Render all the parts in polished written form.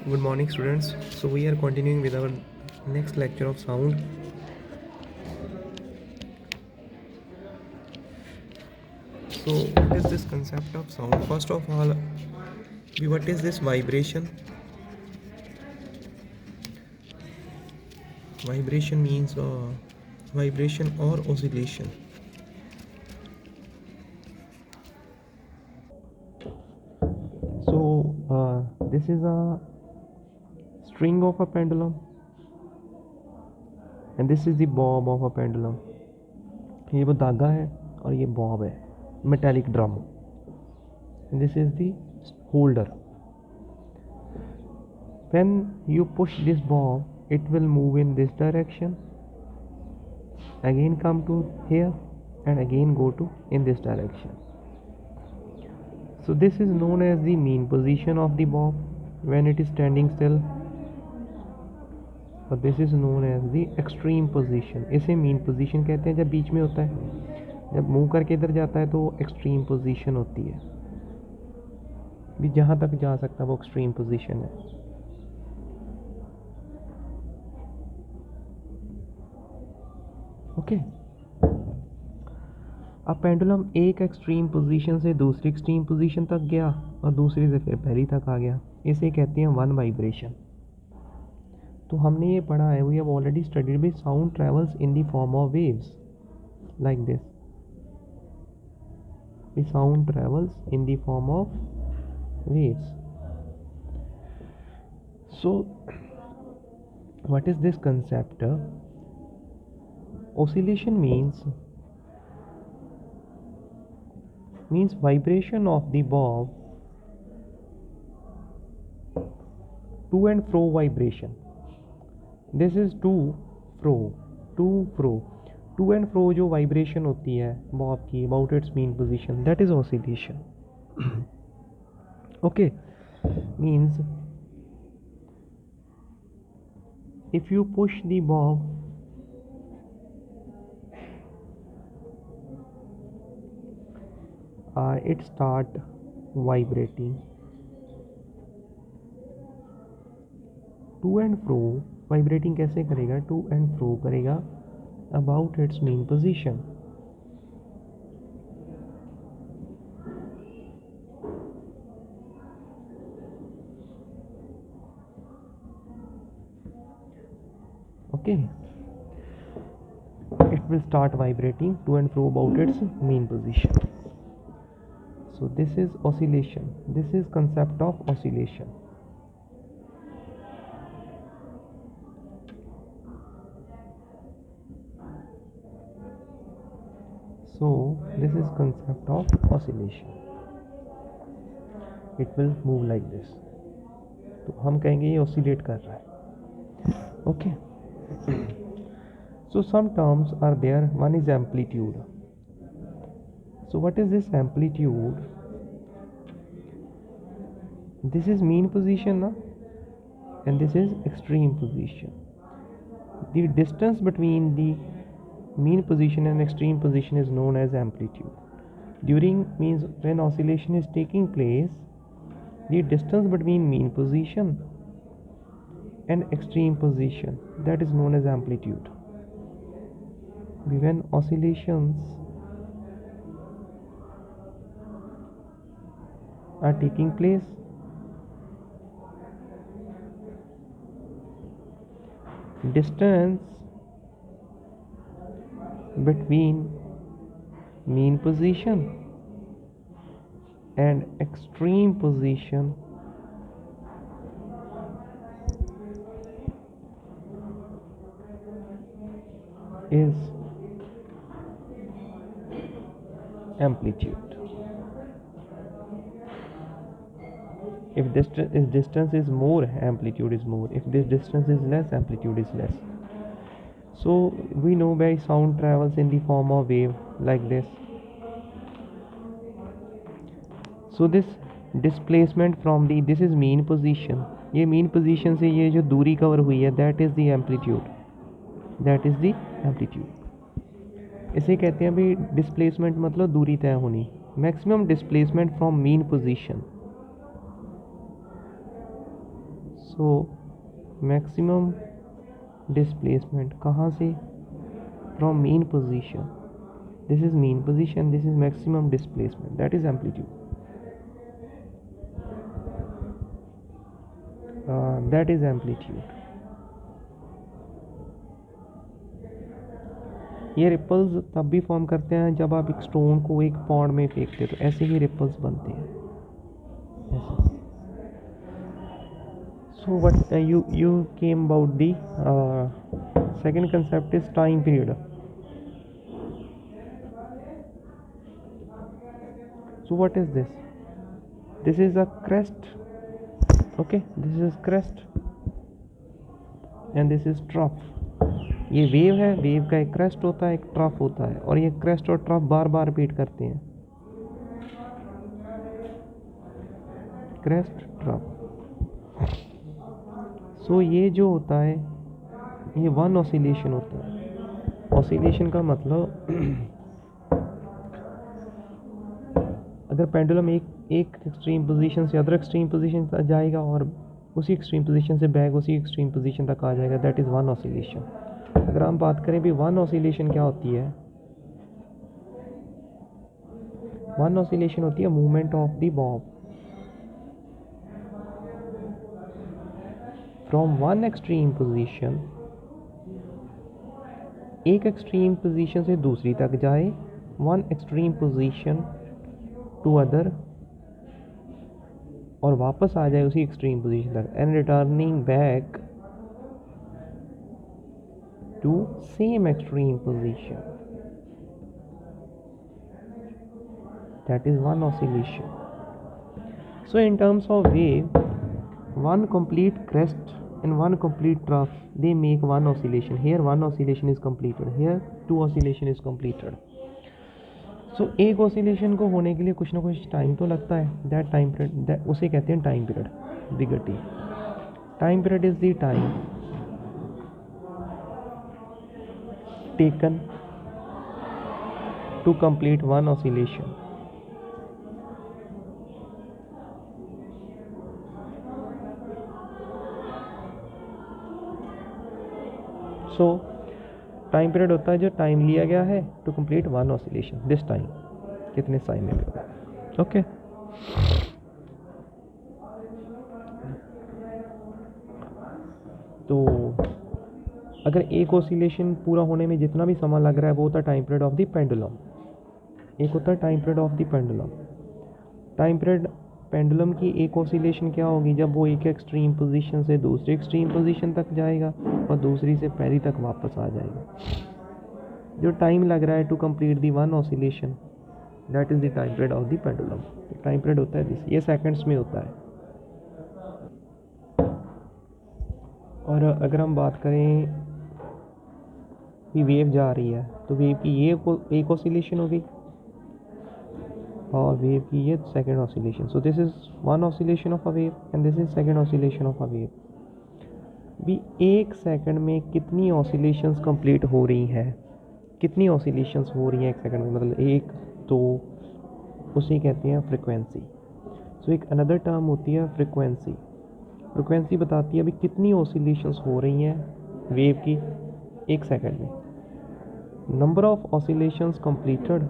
Good morning, students. So we are continuing with our next lecture of sound. So what is this concept of sound? First of all, what is this vibration? Vibration means vibration or oscillation. So this is a string of a pendulum, and this is the bob of a pendulum. ये वो धागा है और ये bob है, metallic drum. And this is the holder. When you push this bob, it will move in this direction, again come to here, and again go to in this direction. So this is known as the mean position of the bob when it is standing still, और this is known as the extreme position. इसे mean position कहते हैं जब बीच में होता है, जब move करके इधर जाता है तो extreme position होती है, भी जहाँ तक जा सकता है वो extreme position है. ओके अब पेंडुलम एक एक्सट्रीम पोजीशन से दूसरी एक्सट्रीम पोजीशन तक गया और दूसरी से फिर पहली तक आ गया, इसे कहते हैं वन वाइब्रेशन. तो हमने ये पढ़ा है, वी हैव ऑलरेडी स्टडीड भी sound travels in the form of waves like this. The sound travels in the form of waves. So what is this concept? Oscillation means vibration of the bob, to and fro vibration. This is to fro. To and fro जो vibration होती है bob की about its mean position, that is oscillation. Okay means if you push the bob, it start vibrating to and fro. Vibrating कैसे करेगा? To and फ्रो करेगा about its mean position. Okay, it will start vibrating to and fro about its mean position. So this is oscillation. This is concept of oscillation. So this is concept of oscillation. It will move like this. तो हम कहेंगे ये oscillate कर रहा है. Okay. So some terms are there. One is amplitude. So what is this amplitude? This is mean position, na? And this is extreme position. The distance between the mean position and extreme position is known as amplitude. During means when oscillation is taking place, the distance between mean position and extreme position, that is known as amplitude. When oscillations are taking place, distance between mean position and extreme position is amplitude. If this distance is more, amplitude is more. If this distance is less, amplitude is less. So we know by sound travels in the form of wave like this. So this displacement from the, this is mean position. ये mean position से ये जो दूरी cover हुई है, that is the amplitude. That is the amplitude. इसे कहते हैं भाई displacement मतलब दूरी तय होनी. Maximum displacement from mean position. So maximum displacement कहाँ से? From mean position. This is mean position, this is maximum displacement, that is amplitude. That is amplitude. ये रिपल्स तब भी फॉर्म करते हैं जब आप एक स्टोन को एक पॉन्ड में फेंकते हो, तो ऐसे ही रिपल्स बनते हैं. So what you came about the second concept is time period. So what is this? This is a crest. Okay, this is crest and this is trough. ये वेव है, वेव का एक क्रेस्ट होता है, एक trough होता है, और ये क्रेस्ट और ट्रफ बार बार रिपीट करते हैं. Crest trough. सो ये जो होता है ये वन ऑसिलेशन होता है. ऑसिलेशन का मतलब अगर पेंडुलम एक एक्सट्रीम पोजीशन से अदर एक्सट्रीम पोजीशन तक जाएगा और उसी एक्सट्रीम पोजीशन से बैक उसी एक्सट्रीम पोजीशन तक आ जाएगा, दैट इज़ वन ऑसिलेशन. अगर हम बात करें भी वन ऑसिलेशन क्या होती है? वन ऑसिलेशन होती है movement of the bob from one extreme position, एक एक्सट्रीम पोजीशन से दूसरी तक जाए, one extreme position to other, और वापस आ जाए उसी एक्सट्रीम पोजीशन तक, and returning back to same extreme position, that is one oscillation. So in terms of wave, one complete crest and one complete trough, they make one oscillation. Here one oscillation is completed, here two oscillation is completed. So एक oscillation को होने के लिए कुछ ना कुछ time तो लगता है. that time period, उसे कहते हैं time period, bigger T. Time period is the time taken to complete one oscillation. So time period होता है जो टाइम लिया गया है to complete one oscillation. This time कितने टाइम में भी होगा. ओके. तो अगर एक ऑसिलेशन पूरा होने में जितना भी समय लग रहा है वो होता है time period of the pendulum. एक होता है time period of the pendulum. Time period pendulum की एक ऑसिलेशन क्या होगी? जब वो एक एक्सट्रीम पोजीशन से दूसरी एक्सट्रीम पोजीशन तक जाएगा और दूसरी से पहली तक वापस आ जाएगा. जो टाइम लग रहा है to complete the one oscillation, that is the time period of the pendulum. Time period होता है दिस, ये सेकंड्स में होता है. और अगर हम बात करें कि वेव जा रही है, तो वेव की ये एक ऑसिलेशन होगी और वेव की ये second oscillation. So this is one oscillation of a wave and this is second oscillation of a wave. भी एक सेकंड में कितनी ऑसिलेशंस कंप्लीट हो रही हैं, कितनी ऑसिलेशंस हो रही हैं एक सेकंड में, मतलब एक दो, उसे कहते हैं फ्रिक्वेंसी. सो एक अनदर टर्म होती है फ्रिक्वेंसी. फ्रिक्वेंसी बताती है अभी कितनी ऑसिलेशंस हो रही हैं वेव की एक सेकंड में. Number of oscillations completed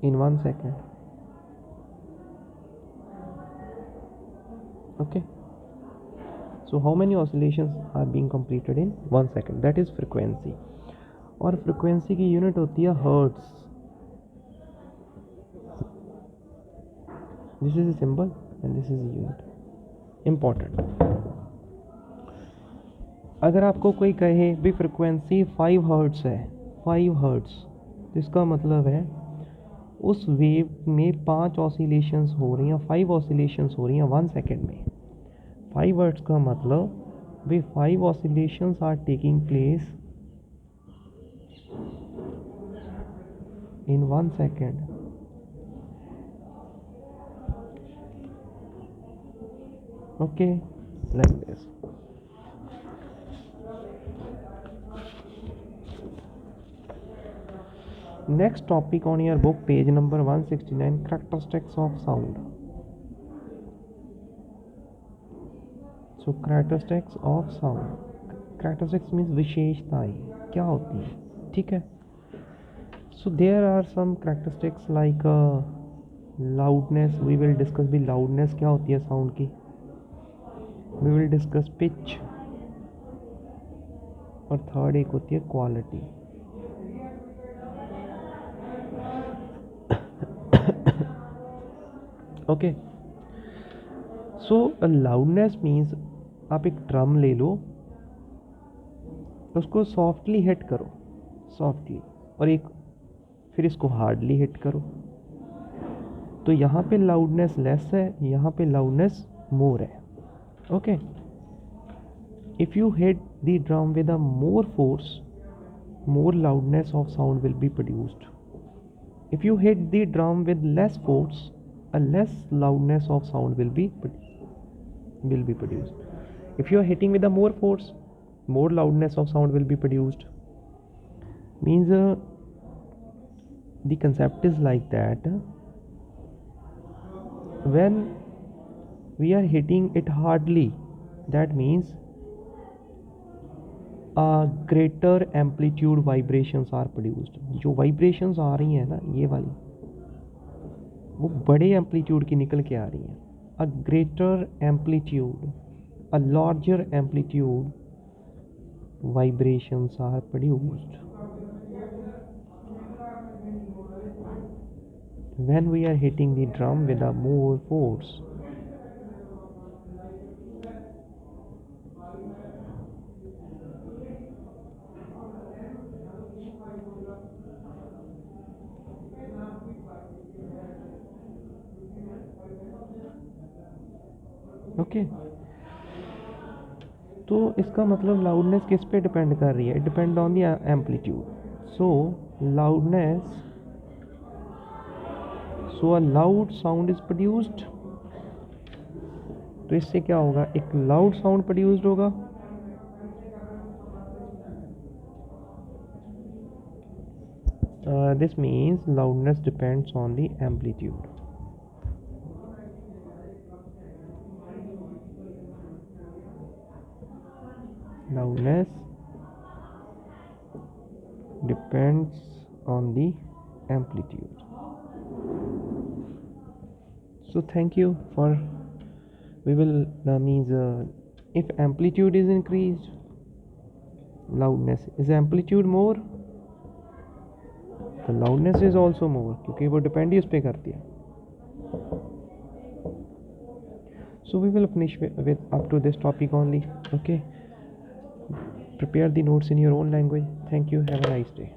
in 1 second. Okay, so how many oscillations are being completed in 1 second? That is frequency. और frequency की यूनिट होती है hertz. This is a symbol and this is a unit. Important. अगर आपको कोई कहे भी frequency 5 hertz है, 5 हर्ट्स, तो इसका मतलब है उस वेव में 5 ऑसिलेशंस हो रही हैं, 5 ऑसिलेशंस हो रही हैं 1 सेकेंड में. 5 हर्ट्स का मतलब वे 5 oscillations are taking place in 1 second. Okay, like this. Next topic on your book, page number 169, characteristics of sound. So characteristics of sound. Characteristics means विशेषताएं क्या होती है, ठीक है. So there are some characteristics like loudness. We will discuss भी loudness क्या होती है sound की. We will discuss pitch. और थर्ड एक होती है quality. ओके. सो लाउडनेस मीन्स आप एक ड्रम ले लो, उसको सॉफ्टली हिट करो, सॉफ्टली, और एक फिर इसको हार्डली हिट करो, तो यहाँ पे लाउडनेस लेस है, यहाँ पे लाउडनेस मोर है. Okay. If you hit the drum with a more force, more loudness of sound will be produced. If you hit the drum with less force, a less loudness of sound will be produced. If you are hitting with a more force, more loudness of sound will be produced. Means the concept is like that. When we are hitting it hardly, that means greater amplitude vibrations are produced. जो vibrations आ रही हैं ना, ये वाली, वो बड़े amplitude की निकल के आ रही हैं. A greater amplitude, a larger amplitude vibrations are produced when we are hitting the drum with a more force. Okay. तो इसका मतलब लाउडनेस किस पे डिपेंड कर रही है? Depend on the amplitude. So loudness, so a loud sound is produced. तो इससे क्या होगा? एक लाउड साउंड प्रोड्यूस्ड होगा. This means loudness depends on the amplitude. Loudness depends on the amplitude. So thank you for, we will means if amplitude is increased, loudness is amplitude more, the loudness is also more, क्योंकि वो depend ही उस पर करती है. So we will finish with up to this topic only. Okay. Prepare the notes in your own language. Thank you. Have a nice day.